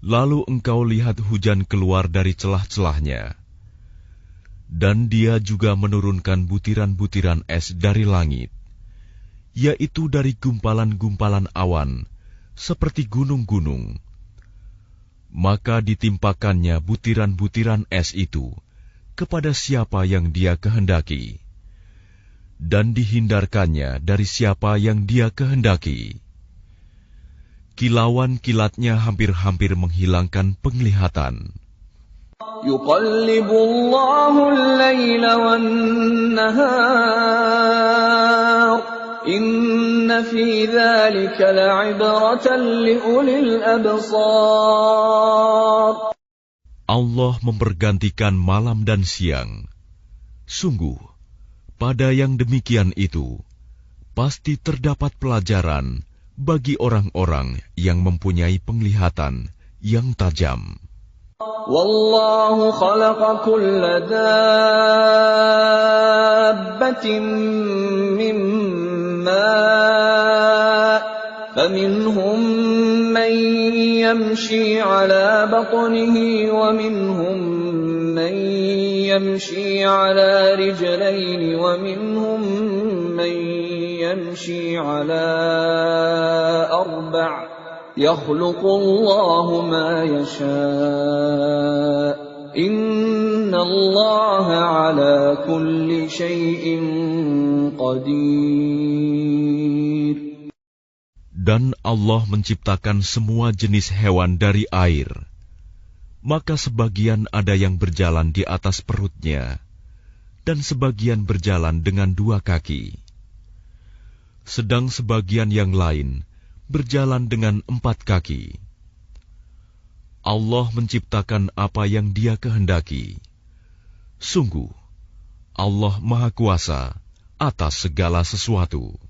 Lalu engkau lihat hujan keluar dari celah-celahnya, dan Dia juga menurunkan butiran-butiran es dari langit, yaitu dari gumpalan-gumpalan awan, seperti gunung-gunung. Maka ditimpakannya butiran-butiran es itu kepada siapa yang Dia kehendaki, dan dihindarkannya dari siapa yang Dia kehendaki. Kilauan kilatnya hampir-hampir menghilangkan penglihatan. يُقَلِّبُ اللَّهُ اللَّيْلَ وَالنَّهَارَ إِنَّ فِي ذَلِكَ لَعِبْرَةً لِأُولِي الْأَبْصَارِ. Allah mempergantikan malam dan siang. Sungguh, pada yang demikian itu, pasti terdapat pelajaran bagi orang-orang yang mempunyai penglihatan yang tajam. وَاللَّهُ خَلَقَ كُلَّ دَابَّةٍ مِّن مَّاءٍ فَمِنْهُم مَّن يَمْشِي عَلَىٰ بَطْنِهِ وَمِنْهُم مَّن يَمْشِي عَلَىٰ رِجْلَيْنِ وَمِنْهُم مَّن يَمْشِي عَلَىٰ أَرْبَعٍ يَخْلُقُ اللَّهُ مَا يَشَاءُ إِنَّ اللَّهَ عَلَىٰ كُلِّ شَيْءٍ قَدِيرٌ. Dan Allah menciptakan semua jenis hewan dari air. Maka sebagian ada yang berjalan di atas perutnya, dan sebagian berjalan dengan dua kaki. Sedang sebagian yang lain berjalan dengan 4 kaki. Allah menciptakan apa yang Dia kehendaki. Sungguh, Allah Maha Kuasa atas segala sesuatu.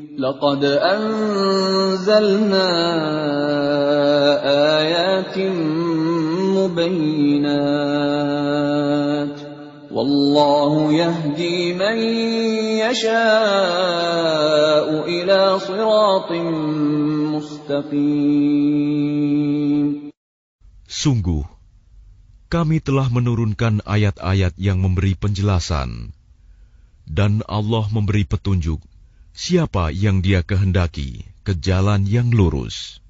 لَقَدْ أَنزَلْنَا آيَاتٍ مُبَيِّنَاتٍ وَاللَّهُ يَهْدِي مَن يَشَاءُ إِلَى صِرَاطٍ مُّسْتَقِيمٍ. Sungguh, kami telah menurunkan ayat-ayat yang memberi penjelasan, Dan Allah memberi petunjuk siapa yang Dia kehendaki ke jalan yang lurus.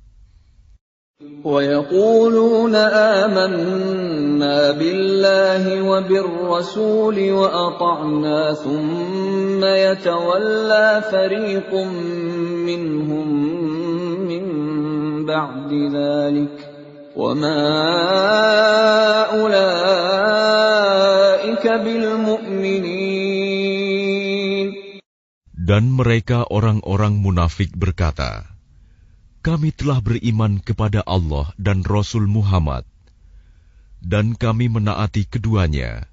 وَيَقُولُونَ آمَنَّا بِاللَّهِ وَبِالرَّسُولِ وَأَطَعْنَا ثُمَّ يَتَوَلَّى فَرِيقٌ مِّنْهُم مِّن بَعْدِ ذَلِكَ وَمَا أُولَٰئِكَ بِالْمُؤْمِنِينَ. Dan mereka orang-orang munafik berkata, kami telah beriman kepada Allah dan Rasul Muhammad, dan kami menaati keduanya.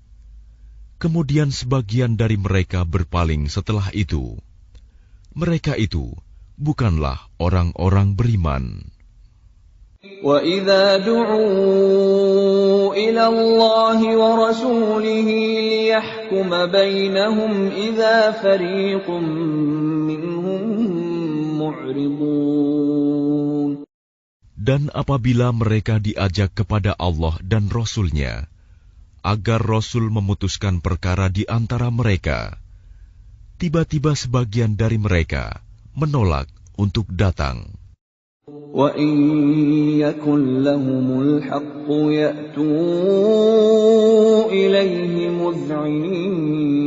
Kemudian sebagian dari mereka berpaling setelah itu. Mereka itu bukanlah orang-orang beriman. وَإِذَا دُعُوا إِلَى اللَّهِ وَرَسُولِهِ لِيَحْكُمَ بَيْنَهُمْ إِذَا فَرِيقٌ مِّنْهُم مُّعْرِضُونَ. Dan apabila mereka diajak kepada Allah dan Rasul-Nya, agar Rasul memutuskan perkara di antara mereka, tiba-tiba sebagian dari mereka menolak untuk datang. وَإِن يَكُن لَّهُمُ الْحَقُّ يَأْتُوا إِلَيْهِ مُذْعِنِينَ.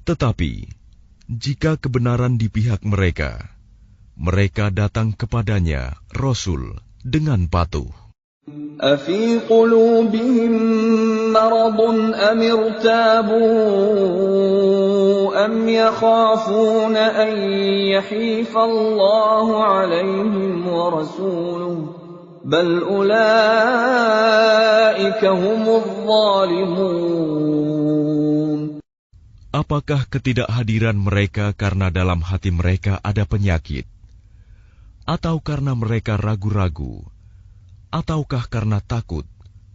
Tetapi, jika kebenaran di pihak mereka, mereka datang kepadanya, Rasul, dengan patuh. أَفِي قُلُوبِهِم مَّرَضٌ أَمِ ارْتَابُوا أَمْ يَخَافُونَ أَن يَحِيفَ اللَّهُ عَلَيْهِمْ وَرَسُولُهُ بَلْ أُولَٰئِكَ هُمُ الظَّالِمُونَ. Apakah ketidakhadiran mereka karena dalam hati mereka ada penyakit? Atau karena mereka ragu-ragu? Ataukah karena takut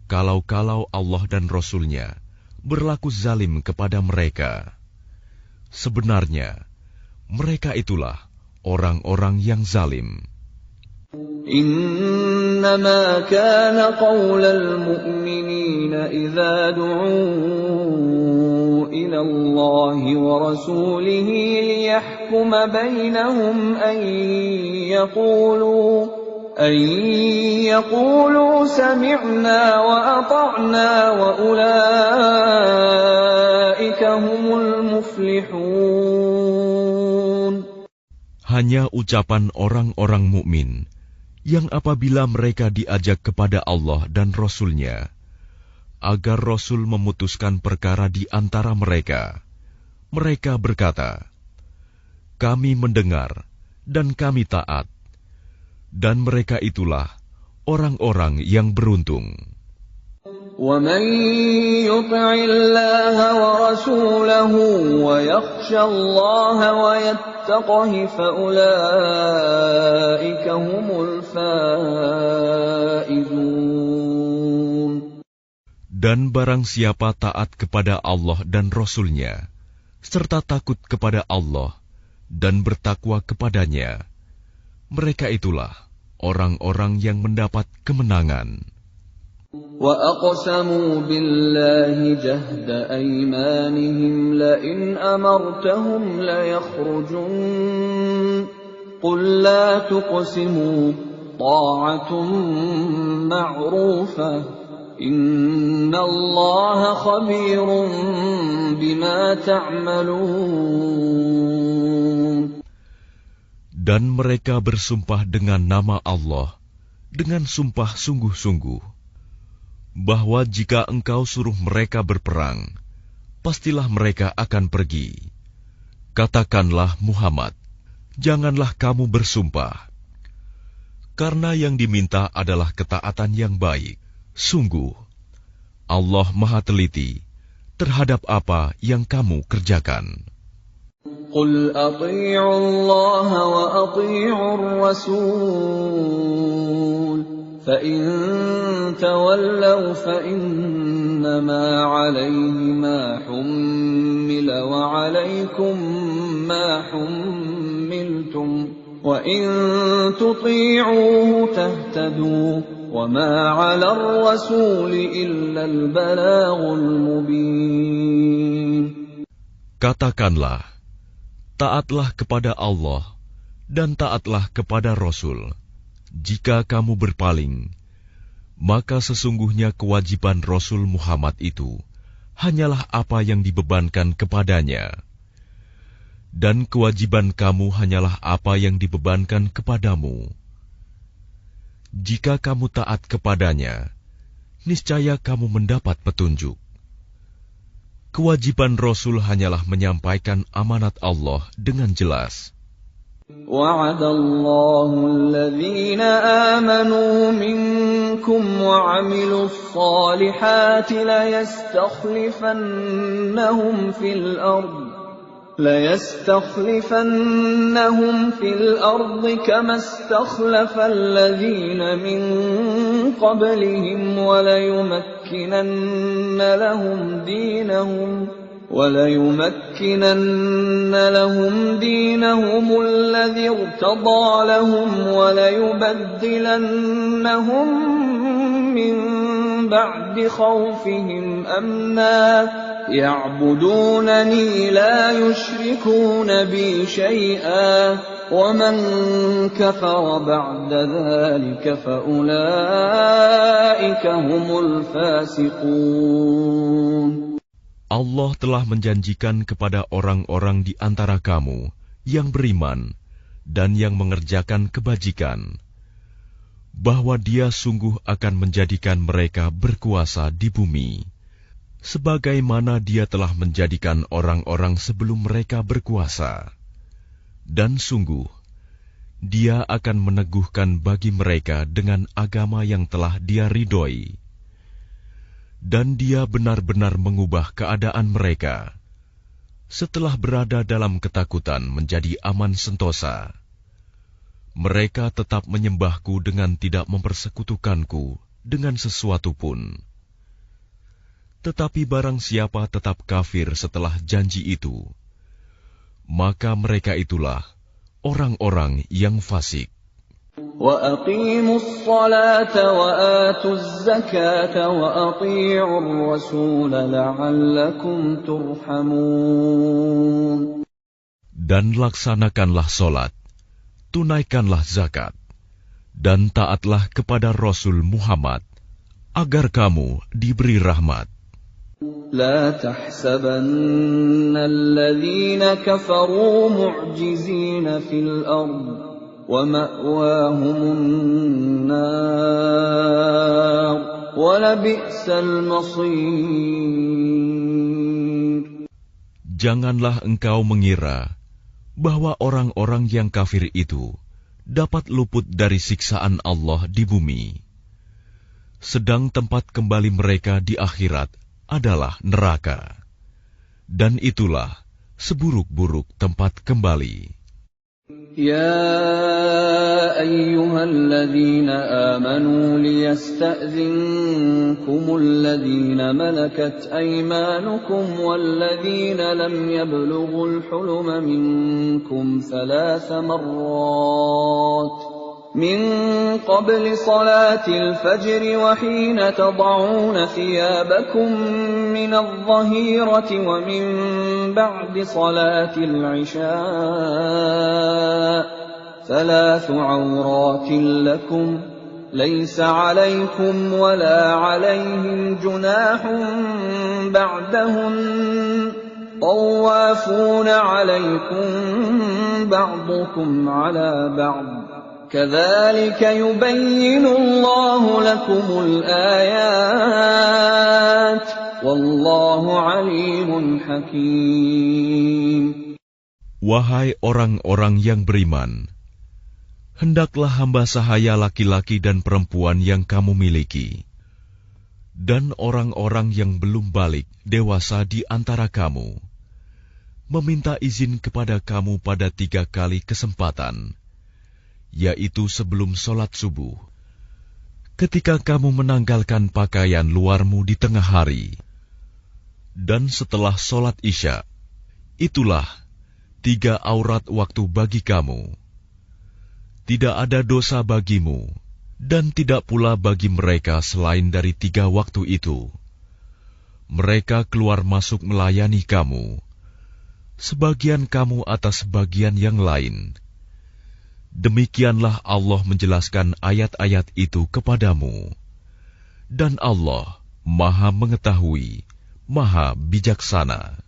kalau Allah dan Rasul-Nya berlaku zalim kepada mereka? Sebenarnya, mereka itulah orang-orang yang zalim. إنما كان قول المؤمنين إذا دعوا إلى الله ورسوله ليحكم بينهم أن يقولوا سمعنا وأطعنا وأولئك هم المفلحون. Hanya ucapan orang-orang mukmin yang apabila mereka diajak kepada Allah dan Rasul-Nya, agar Rasul memutuskan perkara di antara mereka, mereka berkata, kami mendengar dan kami taat, dan mereka itulah orang-orang yang beruntung. وَمَن يُطِعِ اللَّهَ وَرَسُولَهُ وَيَخْشَ اللَّهَ وَيَتَّقْهِ فَأُولَٰئِكَ هُمُ الْفَائِزُونَ. Dan barang siapa taat kepada Allah dan Rasul-Nya, serta takut kepada Allah dan bertakwa kepadanya, mereka itulah orang-orang yang mendapat kemenangan. وَأَقْسَمُوا بِاللَّهِ جَهْدَ أَيْمَانِهِمْ لَئِنْ أَمَرْتَهُمْ لَيَخْرُجُنَّ قُل لَّا تُقْسِمُوا طَاعَةٌ مَّعْرُوفَةٌ إِنَّ اللَّهَ خَبِيرٌ بِمَا تَعْمَلُونَ. Dan mereka bersumpah dengan nama Allah, dengan sumpah sungguh-sungguh, bahwa jika engkau suruh mereka berperang, pastilah mereka akan pergi. Katakanlah Muhammad, janganlah kamu bersumpah, karena yang diminta adalah ketaatan yang baik. Sungguh, Allah Maha Teliti terhadap apa yang kamu kerjakan. قُلْ أَطِيعُوا اللَّهَ وَأَطِيعُوا الرَّسُولَ فَإِن تَوَلَّوْا فَإِنَّمَا عَلَيْهِ مَا حُمِّلَ وَعَلَيْكُمْ مَا حُمِّلْتُمْ وَإِن تُطِيعُوهُ تَهْتَدُوا وَمَا عَلَى الرَّسُولِ إِلَّا الْبَلَاغُ الْمُبِينُ. Katakanlah, taatlah kepada Allah dan taatlah kepada Rasul. Jika kamu berpaling, maka sesungguhnya kewajiban Rasul Muhammad itu hanyalah apa yang dibebankan kepadanya. Dan kewajiban kamu hanyalah apa yang dibebankan kepadamu. Jika kamu taat kepadanya, niscaya kamu mendapat petunjuk. Kewajiban Rasul hanyalah menyampaikan amanat Allah dengan jelas. وَعَدَ اللَّهُ الَّذِينَ آمَنُوا مِنكُمْ وَعَمِلُوا الصَّالِحَاتِ لَيَسْتَخْلِفَنَّهُمْ فِي الْأَرْضِ كَمَا اسْتَخْلَفَ الَّذِينَ مِن قَبْلِهِمْ وَلَيُمَكِّنَنَّ لَهُمْ دِينَهُمُ الَّذِي ارْتَضَىٰ لَهُمْ وَلَيُبَدِّلَنَّهُم مِّن بَعْدِ خَوْفِهِمْ أَمْنًا يَعْبُدُونَنِي لَا يُشْرِكُونَ بِي شَيْئًا وَمَن كَفَرَ بَعْدَ ذَلِكَ فَأُولَٰئِكَ هُمُ الْفَاسِقُونَ. Allah telah menjanjikan kepada orang-orang di antara kamu yang beriman dan yang mengerjakan kebajikan, bahwa Dia sungguh akan menjadikan mereka berkuasa di bumi, sebagaimana Dia telah menjadikan orang-orang sebelum mereka berkuasa. Dan sungguh, Dia akan meneguhkan bagi mereka dengan agama yang telah Dia ridhoi. Dan Dia benar-benar mengubah keadaan mereka setelah berada dalam ketakutan menjadi aman sentosa. Mereka tetap menyembahku dengan tidak mempersekutukanku dengan sesuatu pun. Tetapi barang siapa tetap kafir setelah janji itu, maka mereka itulah orang-orang yang fasik. وَأَقِيمُوا الصَّلَاةَ وَآتُوا الزَّكَاةَ وَأَطِيعُوا الرَّسُولَ لَعَلَّكُمْ تُرْحَمُونَ. Dan laksanakanlah solat, tunaikanlah zakat, dan taatlah kepada Rasul Muhammad, agar kamu diberi rahmat. لَا تَحْسَبَنَّ الَّذِينَ كَفَرُوا مُعْجِزِينَ فِي الْأَرْضِ وَمَأْوَاهُمُ النَّارُ وَلَبِئْسَ الْمَصِيرُ. Janganlah engkau mengira bahwa orang-orang yang kafir itu dapat luput dari siksaan Allah di bumi, sedang tempat kembali mereka di akhirat adalah neraka, dan itulah seburuk-buruk tempat kembali. يَا أَيُّهَا الَّذِينَ آمَنُوا لِيَسْتَأْذِنكُمُ الَّذِينَ مَلَكَتْ أَيْمَانُكُمْ وَالَّذِينَ لَمْ يَبْلُغُوا الْحُلُمَ مِنكُمْ 3 مرات من قبل صلاة الفجر وحين تضعون ثيابكم من الظهيرة ومن بعد صلاة العشاء 3 عورات لكم ليس عليكم ولا عليهم جناح بعدهن طوافون عليكم بعضكم على بعض كذلك يبين الله لكم الآيات والله عليم حكيم. Wahai orang-orang yang beriman, hendaklah hamba sahaya laki-laki dan perempuan yang kamu miliki, dan orang-orang yang belum balik dewasa di antara kamu, meminta izin kepada kamu pada 3 kali kesempatan, yaitu sebelum sholat subuh, ketika kamu menanggalkan pakaian luarmu di tengah hari, dan setelah sholat isya. Itulah 3 aurat waktu bagi kamu. Tidak ada dosa bagimu Dan tidak pula bagi mereka selain dari 3 waktu itu. Mereka keluar masuk melayani kamu, sebagian kamu atas sebagian yang lain. Demikianlah Allah menjelaskan ayat-ayat itu kepadamu. Dan Allah Maha Mengetahui, Maha Bijaksana.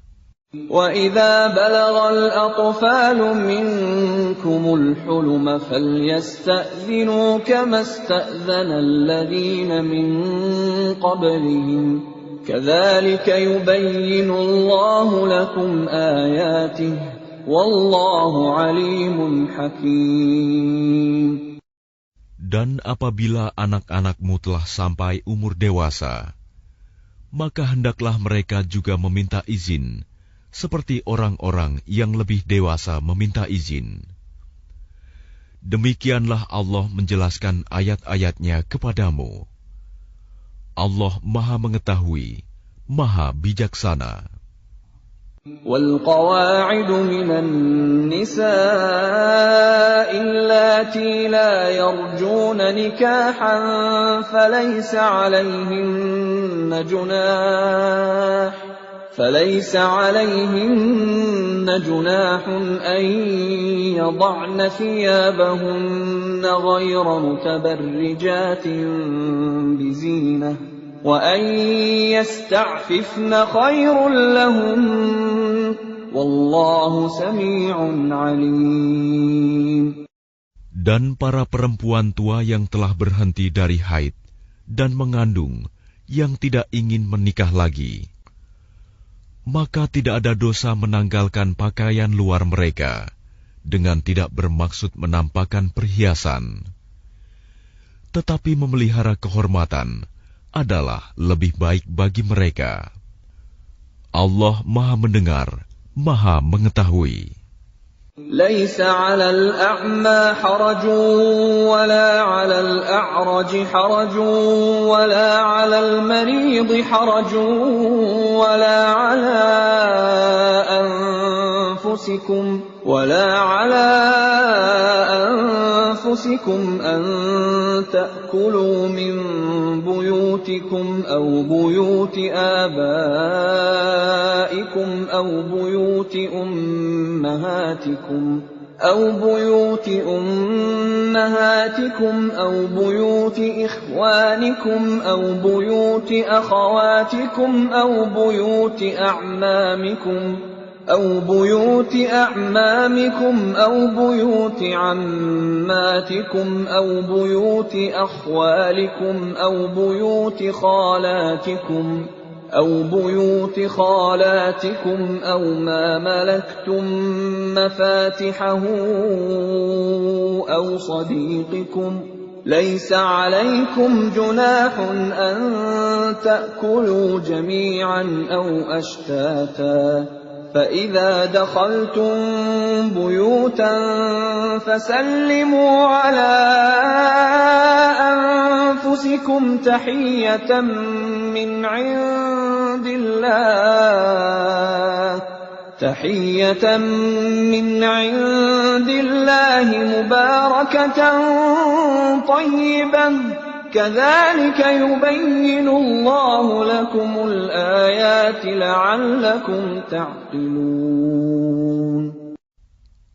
وَإِذَا بَلَغَ الْأَطْفَالُ مِنكُمُ الْحُلُمَ فَلْيَسْتَأْذِنُوا كَمَا اسْتَأْذَنَ الَّذِينَ مِن قَبْلِهِمْ كَذَلِكَ يُبَيِّنُ اللَّهُ لَكُمْ آيَاتِهِ وَاللَّهُ عَلِيمٌ حَكِيمٌ. Dan apabila anak-anakmu telah sampai umur dewasa, maka hendaklah mereka juga meminta izin, seperti orang-orang yang lebih dewasa meminta izin. Demikianlah Allah menjelaskan ayat-ayatnya kepadamu. Allah Maha Mengetahui, Maha Bijaksana. وَالْقَوَاعِدُ مِنَ النِّسَاءِ اللَّاتِي لَا يَرْجُونَ نِكَاحًا فَلَيْسَ عَلَيْهِنَّ جُنَاحٌ أَن يَضَعْنَ ثِيَابَهُنَّ غَيْرَ مُتَبَرِّجَاتٍ بِزِينَةٍ وَأَن يَسْتَعْفِفْنَ خَيْرٌ لَّهُنَّ وَاللَّهُ سَمِيعٌ عَلِيمٌ. Dan para perempuan tua yang telah berhenti dari haid dan mengandung yang tidak ingin menikah lagi, maka tidak ada dosa menanggalkan pakaian luar mereka dengan tidak bermaksud menampakkan perhiasan. Tetapi memelihara kehormatan adalah lebih baik bagi mereka. Allah Maha Mendengar, Maha Mengetahui. لَيْسَ عَلَى الْأَعْمَى حَرَجٌ وَلَا عَلَى الْأَعْرَجِ حَرَجٌ وَلَا عَلَى الْمَرِيضِ حَرَجٌ وَلَا عَلَى أَنفُسِكُمْ أَن تَأْكُلُوا مِن بُيُوتِكُمْ أَوْ بُيُوتِ آبَائِكُمْ أَوْ بُيُوتِ أُمَّهَاتِكُمْ أَوْ بُيُوتِ إِخْوَانِكُمْ أَوْ بُيُوتِ أَخَوَاتِكُمْ أَوْ بُيُوتِ أَعْمَامِكُمْ أَوْ بُيُوتِ عَمَّاتِكُمْ أَوْ بُيُوتِ أَخْوَالِكُمْ أَوْ بُيُوتِ خَالَاتِكُمْ أَوْ مَا مَلَكْتُمْ مَفَاتِحَهُ أَوْ صَدِيقِكُمْ لَيْسَ عَلَيْكُمْ جُنَاحٌ أَن تَأْكُلُوا جَمِيعًا أَوْ أَشْتَاتًا فَإِذَا دَخَلْتُم بُيُوتًا فَسَلِّمُوا عَلَىٰ أَنفُسِكُمْ تَحِيَّةً مِّنْ عِندِ اللَّهِ مُبَارَكَةً طَيِّبَةً كَذَلِكَ يُبَيِّنُ اللَّهُ لَكُمُ الْآيَاتِ لَعَلَّكُمْ تَعْقِلُونَ.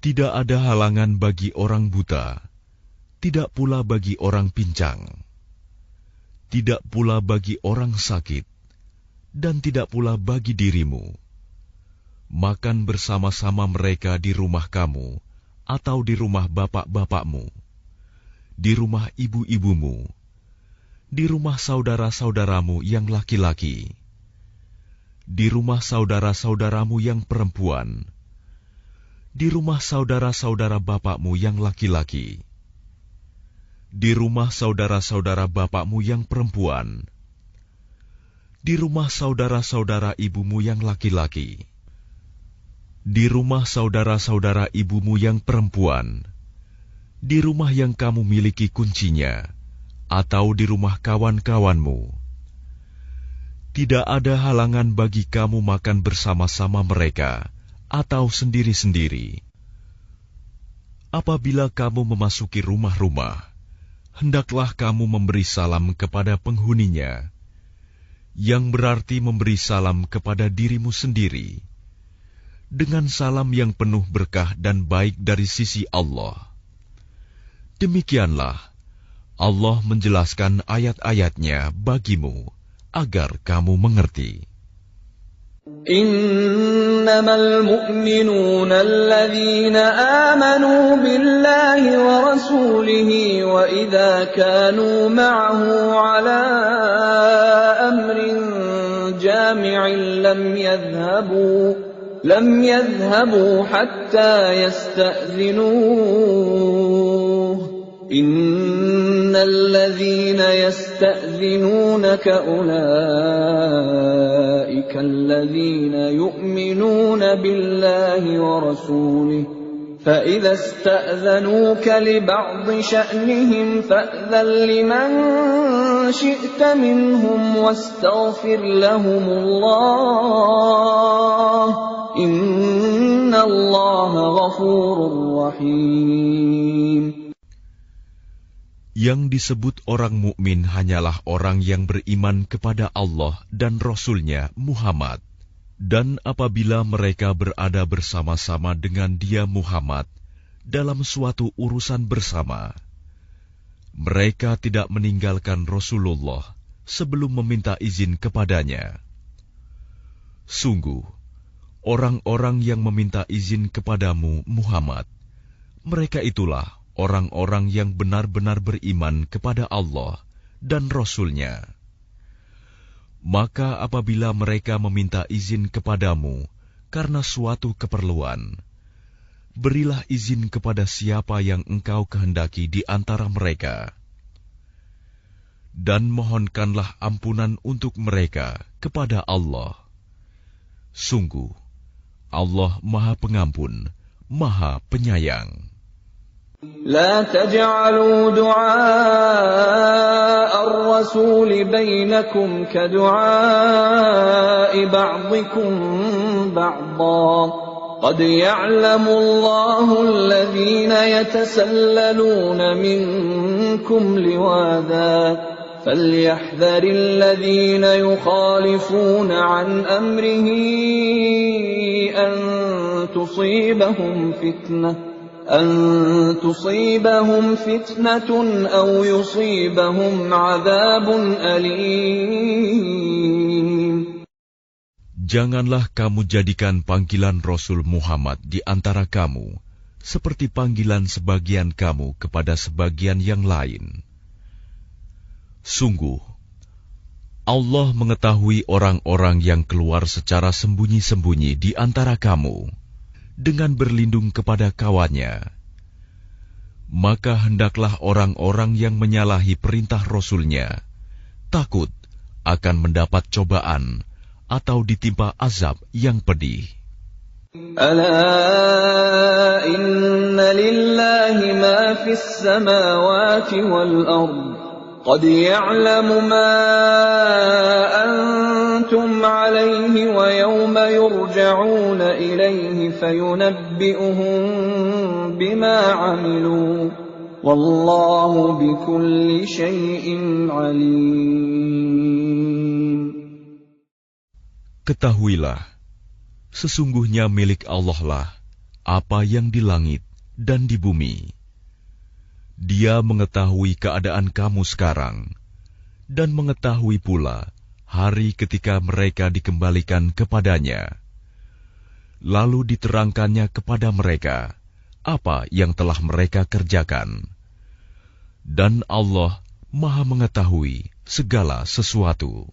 Tidak ada halangan bagi orang buta, tidak pula bagi orang pincang, tidak pula bagi orang sakit, dan tidak pula bagi dirimu. Makan bersama-sama mereka di rumah kamu, atau di rumah bapak-bapakmu, di rumah ibu-ibumu, di rumah saudara-saudaramu yang laki-laki, di rumah saudara-saudaramu yang perempuan, di rumah saudara-saudara bapakmu yang laki-laki, di rumah saudara-saudara bapakmu yang perempuan, di rumah saudara-saudara ibumu yang laki-laki, di rumah saudara-saudara ibumu yang perempuan, di rumah yang kamu miliki kuncinya, atau di rumah kawan-kawanmu. Tidak ada halangan bagi kamu makan bersama-sama mereka, atau sendiri-sendiri. Apabila kamu memasuki rumah-rumah, hendaklah kamu memberi salam kepada penghuninya, yang berarti memberi salam kepada dirimu sendiri, dengan salam yang penuh berkah dan baik dari sisi Allah. Demikianlah Allah menjelaskan ayat-ayatnya bagimu, agar kamu mengerti. Innamal mu'minuna alladhina amanu billahi wa rasulihi wa idha kanu ma'ahu ala amrin jami'in lam yadhhabu hatta yasta'zinuhu. Innal ladhina yasta'zinunaka ulaika alladhina yu'minuna billahi wa rasulihi فإذا استأذنوك لبعض شأنهم فأذن لمن شئت منهم واستغفر لهم الله إن الله غفور رحيم. Yang disebut orang mukmin hanyalah orang yang beriman kepada Allah dan Rasul-Nya Muhammad. Dan apabila mereka berada bersama-sama dengan dia Muhammad dalam suatu urusan bersama, mereka tidak meninggalkan Rasulullah sebelum meminta izin kepadanya. Sungguh, orang-orang yang meminta izin kepadamu Muhammad, mereka itulah orang-orang yang benar-benar beriman kepada Allah dan Rasul-Nya. Maka apabila mereka meminta izin kepadamu karena suatu keperluan, berilah izin kepada siapa yang engkau kehendaki di antara mereka. Dan mohonkanlah ampunan untuk mereka kepada Allah. Sungguh, Allah Maha Pengampun, Maha Penyayang. لا تجعلوا دعاء الرسول بينكم كدعاء بعضكم بعضا قد يعلم الله الذين يتسللون منكم لواذا فليحذر الذين يخالفون عن أمره أن تصيبهم فتنة أو يصيبهم عذاب أليم. Janganlah kamu jadikan panggilan Rasul Muhammad di antara kamu seperti panggilan sebagian kamu kepada sebagian yang lain. Sungguh, Allah mengetahui orang-orang yang keluar secara sembunyi-sembunyi di antara kamu dengan berlindung kepada kawannya. Maka hendaklah orang-orang yang menyalahi perintah Rasul-Nya takut akan mendapat cobaan atau ditimpa azab yang pedih. Ala inna lillahi ma fis samawati wal ard. قد يعلم ما أنتم عليه ويوم يرجعون إليه فينبئهم بما عملوا والله بكل شيء عليم. Ketahuilah, sesungguhnya milik Allah lah apa yang di langit dan di bumi. Dia mengetahui keadaan kamu sekarang, dan mengetahui pula hari ketika mereka dikembalikan kepadanya. Lalu diterangkannya kepada mereka apa yang telah mereka kerjakan. Dan Allah Maha mengetahui segala sesuatu.